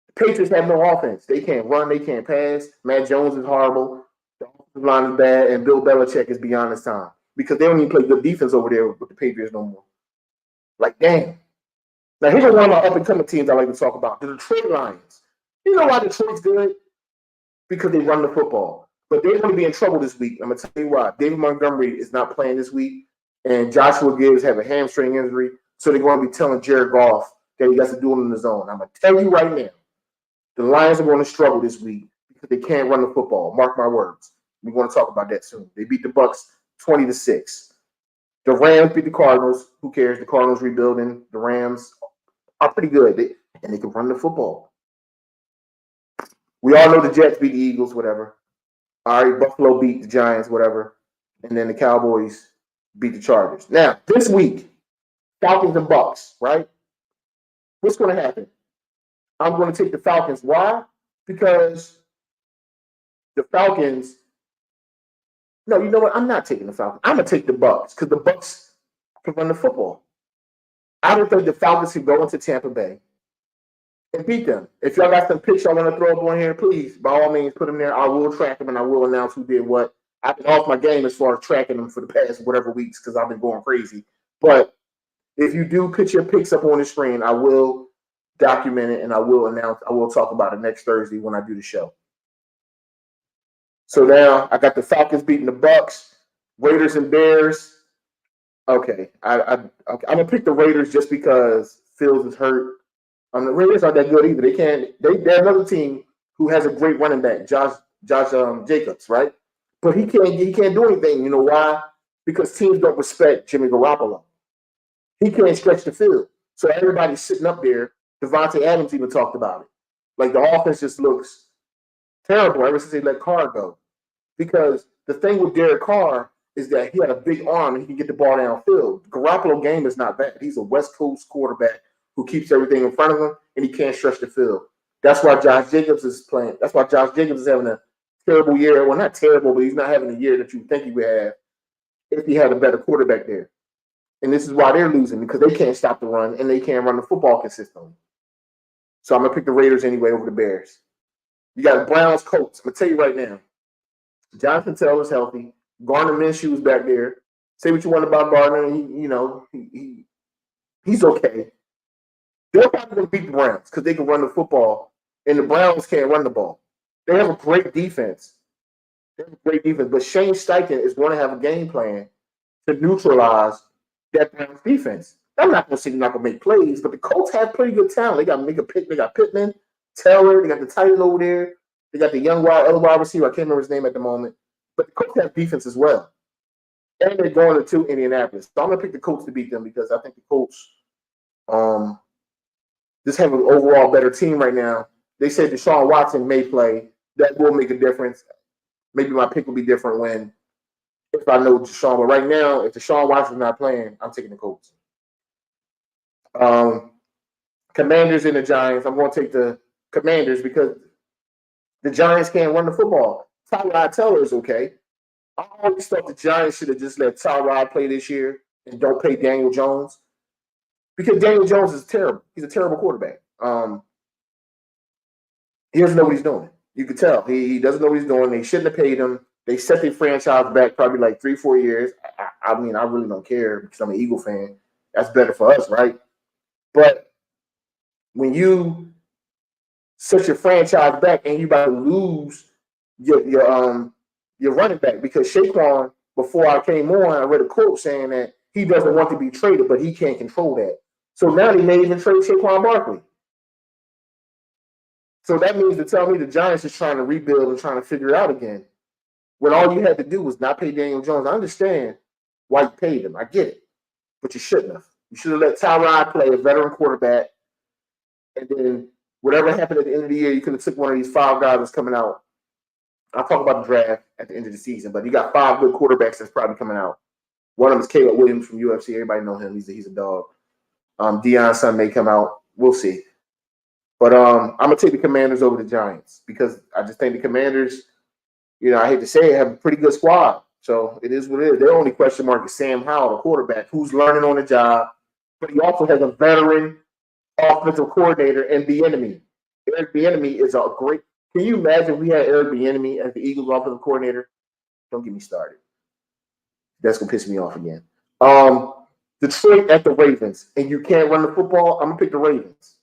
The Patriots have no offense. They can't run. They can't pass. Matt Jones is horrible. The offensive line is bad. And Bill Belichick is beyond his time. Because they don't even play good defense over there with the Patriots no more. Like, damn. Now, here's one of my up-and-coming teams I like to talk about. The Detroit Lions. You know why Detroit's good? Because they run the football. But they're going to be in trouble this week. I'm going to tell you why. David Montgomery is not playing this week, and Joshua Gibbs have a hamstring injury, so they're going to be telling Jared Goff that he has to do it in the zone. I'm going to tell you right now, the Lions are going to struggle this week because they can't run the football. Mark my words. We're going to talk about that soon. They beat the Bucks 20-6. The Rams beat the Cardinals. Who cares? The Cardinals rebuilding. The Rams are pretty good, and they can run the football. We all know the Jets beat the Eagles, whatever. All right, Buffalo beat the Giants, whatever. And then the Cowboys beat the Chargers. Now, this week, Falcons and Bucks, right? What's going to happen? I'm going to take the Falcons. Why? Because the Falcons – no, you know what? I'm not taking the Falcons. I'm going to take the Bucks because the Bucks can run the football. I don't think the Falcons can go into Tampa Bay and beat them. If y'all got some picks y'all want to throw up on here, please, by all means, put them there. I will track them and I will announce who did what. I've been off my game as far as tracking them for the past whatever weeks because I've been going crazy. But if you do put your picks up on the screen, I will document it and I will announce. I will talk about it next Thursday when I do the show. So now I got the Falcons beating the Bucks, Raiders and Bears. Okay, I'm gonna pick the Raiders just because Fields is hurt. The Raiders aren't that good either. They're another team who has a great running back, Josh Jacobs, right? But he can't do anything. You know why? Because teams don't respect Jimmy Garoppolo. He can't stretch the field. So everybody's sitting up there. Devontae Adams even talked about it. Like the offense just looks terrible ever since they let Carr go. Because the thing with Derek Carr is that he had a big arm and he can get the ball downfield. The Garoppolo game is not bad. He's a West Coast quarterback who keeps everything in front of him and he can't stretch the field. That's why Josh Jacobs is playing. That's why Josh Jacobs is having a terrible year. Well, not terrible, but he's not having a year that you think he would have if he had a better quarterback there. And this is why they're losing because they can't stop the run and they can't run the football consistently. So I'm going to pick the Raiders anyway over the Bears. You got Browns, Colts. I'm going to tell you right now. Jonathan Taylor's healthy. Gardner Minshew's back there. Say what you want about Gardner. He's okay. They're probably going to beat the Browns because they can run the football, and the Browns can't run the ball. They have a great defense. But Shane Steichen is going to have a game plan to neutralize that Browns defense. I'm not going to say they're not going to make plays, but the Colts have pretty good talent. They got Pittman, Taylor. They got the tight end over there. They got the young other wide receiver. I can't remember his name at the moment. But the Colts have defense as well. And they're going to Indianapolis. So I'm going to pick the Colts to beat them because I think the Colts just have an overall better team right now. They said Deshaun Watson may play. That will make a difference. Maybe my pick will be different if I know Deshaun. But right now, if Deshaun Watson's not playing, I'm taking the Colts. Commanders and the Giants. I'm going to take the Commanders because the Giants can't run the football. Tyrod Taylor is okay. I always thought the Giants should have just let Tyrod play this year and don't pay Daniel Jones because Daniel Jones is terrible. He's a terrible quarterback. He doesn't know what he's doing. You could tell. He doesn't know what he's doing. They shouldn't have paid him. They set their franchise back probably like 3-4 years. I mean, I really don't care because I'm an Eagle fan. That's better for us, right? But when you set your franchise back and you about to lose your running back because Saquon, before I came on, I read a quote saying that he doesn't want to be traded, but he can't control that. So now they may even trade Saquon Barkley. So that means to tell me the Giants is trying to rebuild and trying to figure it out again. When all you had to do was not pay Daniel Jones. I understand why you paid him. I get it. But you shouldn't have. You should have let Tyrod play, a veteran quarterback. And then whatever happened at the end of the year, you could have took one of these 5 guys that's coming out. I'll talk about the draft at the end of the season, but you got 5 good quarterbacks that's probably coming out. One of them is Caleb Williams from UFC. Everybody know him. He's a dog. Deion's son may come out. We'll see. But I'm going to take the Commanders over the Giants because I just think the Commanders, I hate to say it, have a pretty good squad. So it is what it is. Their only question mark is Sam Howell, the quarterback, who's learning on the job. But he also has a veteran offensive coordinator and Bieniemy. Eric Bieniemy is a great. Can you imagine if we had Eric Bieniemy as the Eagles offensive coordinator? Don't get me started. That's gonna piss me off again. Detroit at the Ravens, and you can't run the football. I'm gonna pick the Ravens.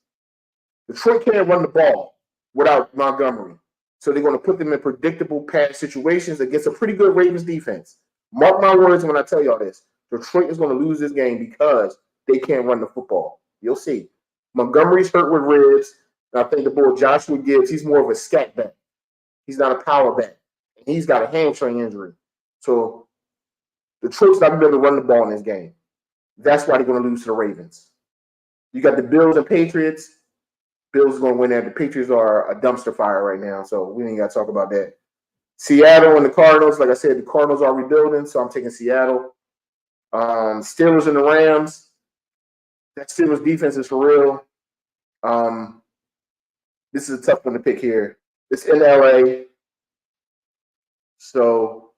Detroit can't run the ball without Montgomery, so they're gonna put them in predictable pass situations against a pretty good Ravens defense. Mark my words when I tell y'all this. Detroit is gonna lose this game because they can't run the football. You'll see. Montgomery's hurt with ribs. And I think the boy Joshua Gibbs, he's more of a scat back. He's not a power back. And he's got a hamstring injury. So Detroit's not going to be able to run the ball in this game. That's why they're going to lose to the Ravens. You got the Bills and Patriots. Bills are going to win that. The Patriots are a dumpster fire right now, so we ain't got to talk about that. Seattle and the Cardinals. Like I said, the Cardinals are rebuilding, so I'm taking Seattle. Steelers and the Rams. That Steelers defense is for real. This is a tough one to pick here. It's in LA. So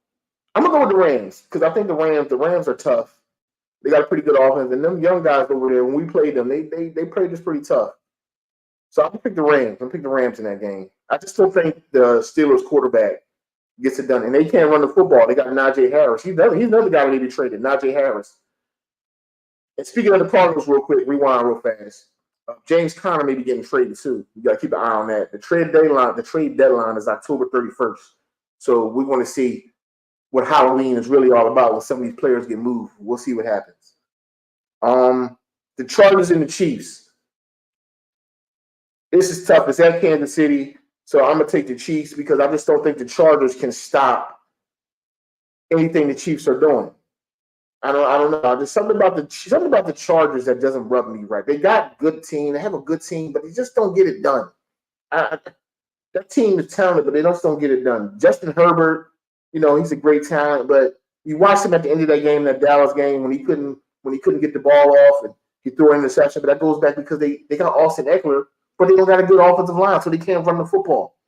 I'm gonna go with the Rams because I think the Rams are tough. They got a pretty good offense, and them young guys over there, when we played them, they played us pretty tough. So I'm gonna pick the Rams. I'm gonna pick the Rams in that game. I just don't think the Steelers quarterback gets it done. And they can't run the football. They got Najee Harris. He's another guy they need to trade. Najee Harris. And speaking of the Cardinals, real quick, rewind real fast. James Conner may be getting traded too. You got to keep an eye on that. The trade deadline is October 31st. So we want to see what Halloween is really all about when some of these players get moved. We'll see what happens. The Chargers and the Chiefs. This is tough. It's at Kansas City. So I'm going to take the Chiefs because I just don't think the Chargers can stop anything the Chiefs are doing. I don't know. There's something about the Chargers that doesn't rub me right. They got a good team. They have a good team, but they just don't get it done. That team is talented, but they just don't get it done. Justin Herbert, he's a great talent, but you watched him at the end of that game, that Dallas game, when he couldn't get the ball off and he threw an interception. But that goes back because they got Austin Eckler, but they don't got a good offensive line, so they can't run the football.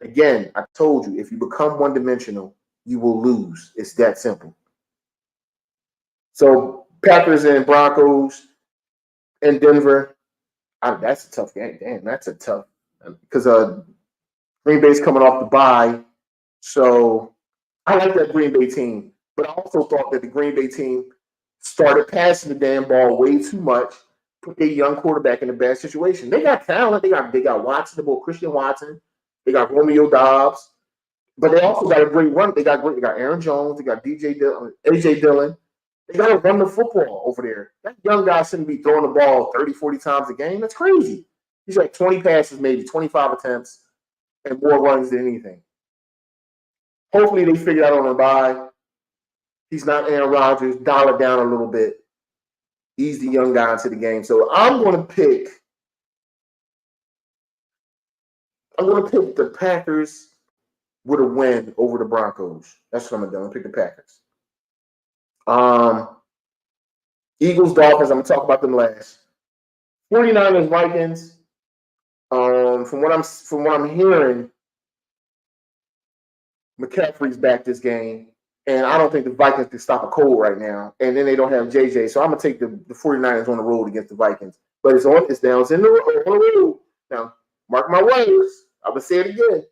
Again, I told you, if you become one-dimensional, you will lose. It's that simple. So Packers and Broncos in Denver, that's a tough game. Damn, that's a tough because Green Bay's coming off the bye. So I like that Green Bay team, but I also thought that the Green Bay team started passing the damn ball way too much, put their young quarterback in a bad situation. They got talent. They got Watson, the boy Christian Watson. They got Romeo Dobbs, but they also got a great run. They got Aaron Jones. They got AJ Dillon. They got to run the football over there. That young guy shouldn't be throwing the ball 30, 40 times a game. That's crazy. He's like 20 passes, maybe 25 attempts, and more runs than anything. Hopefully they figure out on the bye. He's not Aaron Rodgers. Dial it down a little bit. Ease the young guy into the game. So I'm going to pick the Packers with a win over the Broncos. That's what I'm going to do. I'm going to pick the Packers. Eagles, Dolphins, I'm going to talk about them last. 49ers, Vikings. From what I'm hearing, McCaffrey's back this game, and I don't think the Vikings can stop a cold right now. And then they don't have JJ, so I'm gonna take the 49ers on the road against the Vikings. But it's in the road. Now, mark my words. I'm gonna say it again.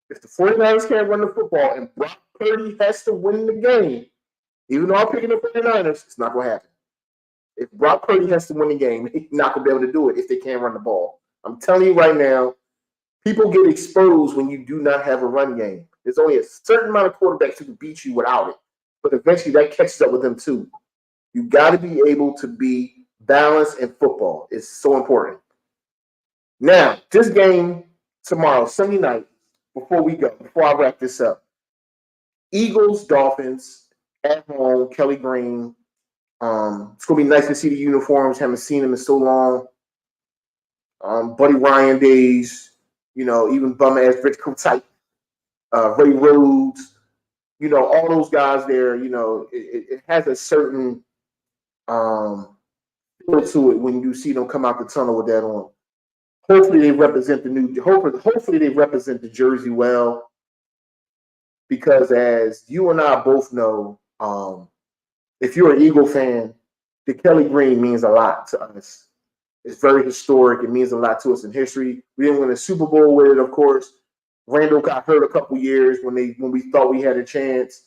If the 49ers can't run the football and Brock Purdy has to win the game, even though I'm picking the 49ers, it's not gonna happen. If Brock Purdy has to win the game, he's not gonna be able to do it if they can't run the ball. I'm telling you right now, people get exposed when you do not have a run game. There's only a certain amount of quarterbacks who can beat you without it. But eventually that catches up with them too. You got to be able to be balanced in football. It's so important. Now, this game tomorrow, Sunday night, before I wrap this up, Eagles, Dolphins, at home, Kelly Green. It's going to be nice to see the uniforms. Haven't seen them in so long. Buddy Ryan days, even bum-ass Rich Kotite, Ray Rhodes, all those guys there, it has a certain feel to it when you see them come out the tunnel with that on. Hopefully they represent hopefully they represent the jersey well, because as you and I both know, if you're an Eagle fan, the Kelly Green means a lot to us. It's very historic. It means a lot to us in history. We didn't win a Super Bowl with it, of course. Randall got hurt a couple years when we thought we had a chance.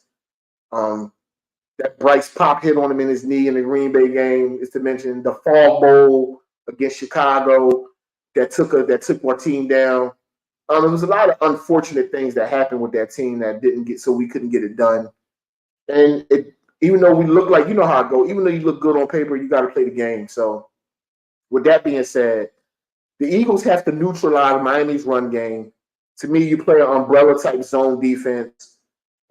That Bryce Pop hit on him in his knee in the Green Bay game is to mention. The Fog Bowl against Chicago that took our team down. There was a lot of unfortunate things that happened with that team that we couldn't get it done. And even though we look like, how it go, even though you look good on paper, you got to play the game. So with that being said, the Eagles have to neutralize Miami's run game. To me, you play an umbrella-type zone defense,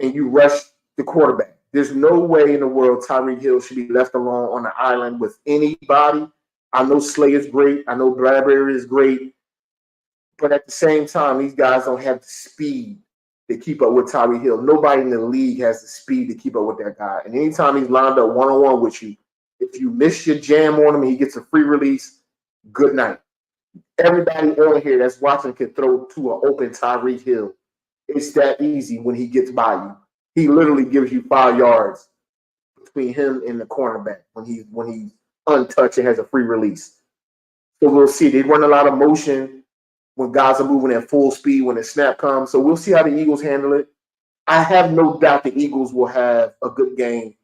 and you rush the quarterback. There's no way in the world Tyreek Hill should be left alone on the island with anybody. I know Slay is great. I know Bradbury is great. But at the same time, these guys don't have the speed to keep up with Tyreek Hill. Nobody in the league has the speed to keep up with that guy. And anytime he's lined up one-on-one with you, if you miss your jam on him and he gets a free release, good night. Everybody on here that's watching can throw to an open Tyreek Hill. It's that easy when he gets by you. He literally gives you 5 yards between him and the cornerback when he's untouched and has a free release. So we'll see. They run a lot of motion when guys are moving at full speed when the snap comes. So we'll see how the Eagles handle it. I have no doubt the Eagles will have a good game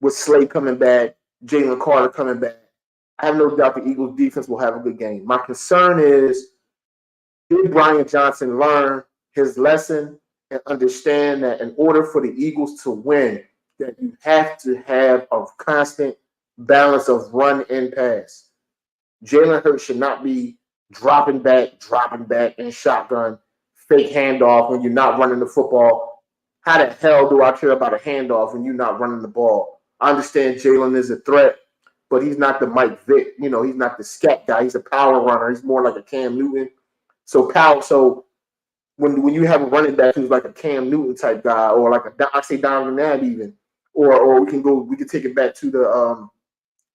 with Slay coming back, Jalen Carter coming back. I have no doubt the Eagles defense will have a good game. My concern is, did Brian Johnson learn his lesson and understand that in order for the Eagles to win, that you have to have a constant balance of run and pass. Jalen Hurts should not be dropping back, and shotgun, fake handoff when you're not running the football. How the hell do I care about a handoff when you're not running the ball? I understand Jalen is a threat, but he's not the Mike Vick. You know, he's not the scat guy. He's a power runner. He's more like a Cam Newton. So when you have a running back who's like a Cam Newton type guy, or like I say Donovan Nab even, or we can take it back to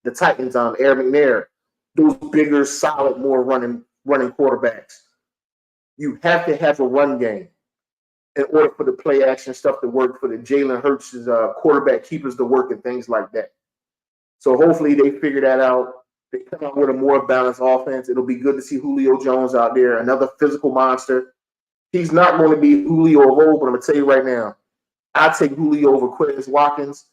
the Titans on Air McNair, those bigger, solid, more running quarterbacks. You have to have a run game in order for the play action stuff to work, for the Jalen Hurts' quarterback keepers to work and things like that. So hopefully they figure that out. They come out with a more balanced offense. It'll be good to see Julio Jones out there, another physical monster. He's not going to be Julio of old, but I'm going to tell you right now, I'd take Julio over Quez Watkins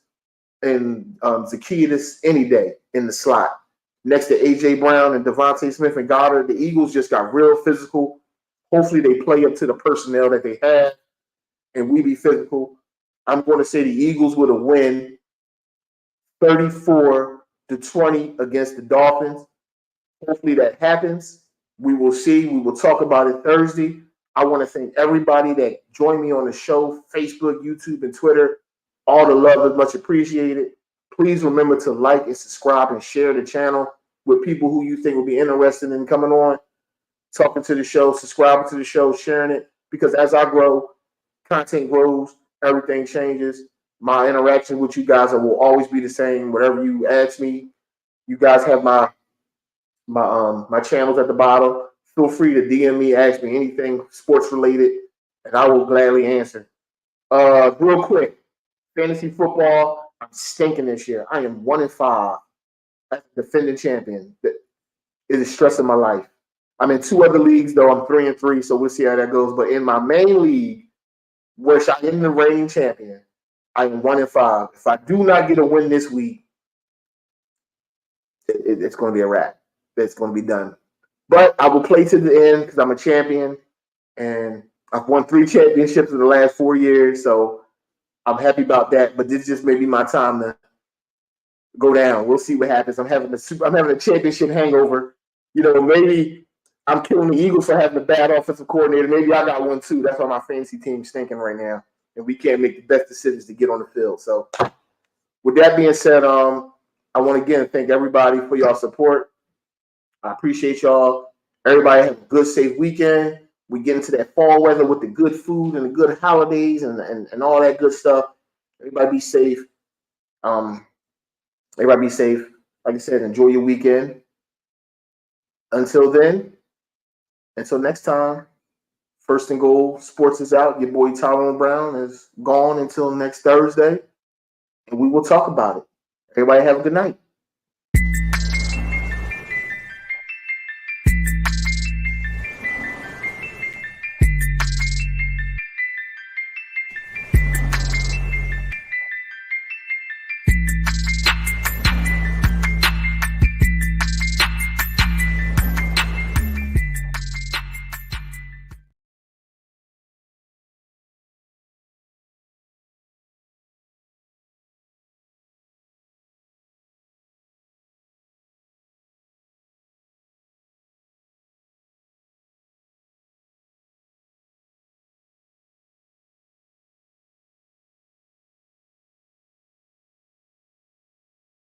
and Zacchaeus any day in the slot. Next to A.J. Brown and Devontae Smith and Goddard, the Eagles just got real physical. Hopefully they play up to the personnel that they have, and we be physical. I'm going to say the Eagles would have win 34-20 against the Dolphins. Hopefully that happens. We will see. We will talk about it Thursday. I want to thank everybody that joined me on the show, Facebook, YouTube, and Twitter. All the love is much appreciated. Please remember to like and subscribe and share the channel with people who you think will be interested in coming on, talking to the show, subscribing to the show, sharing it. Because as I grow, content grows, everything changes. My interaction with you guys will always be the same. Whatever you ask me, you guys have my channels at the bottom. Feel free to DM me, ask me anything sports related, and I will gladly answer. Real quick, fantasy football, I'm stinking this year. I am 1-5 as a defending champion. It is stressing my life. I'm in 2 other leagues though. I'm 3-3, so we'll see how that goes. But in my main league, which I am the reigning champion, I am 1-5. If I do not get a win this week, it's going to be a wrap. It's going to be done. But I will play to the end because I'm a champion, and I've won 3 championships in the last 4 years, so I'm happy about that. But this just may be my time to go down. We'll see what happens. I'm having a championship hangover. You know, maybe I'm killing the Eagles for having a bad offensive coordinator. Maybe I got one too. That's why my fantasy team's stinking right now, and we can't make the best decisions to get on the field. So, with that being said, I want to again thank everybody for y'all support. I appreciate y'all. Everybody have a good, safe weekend. We get into that fall weather with the good food and the good holidays and all that good stuff. Everybody be safe. Everybody be safe. Like I said, enjoy your weekend. Until then, until next time, First and Goal Sports is out. Your boy Tyrone Brown is gone until next Thursday, and we will talk about it. Everybody have a good night.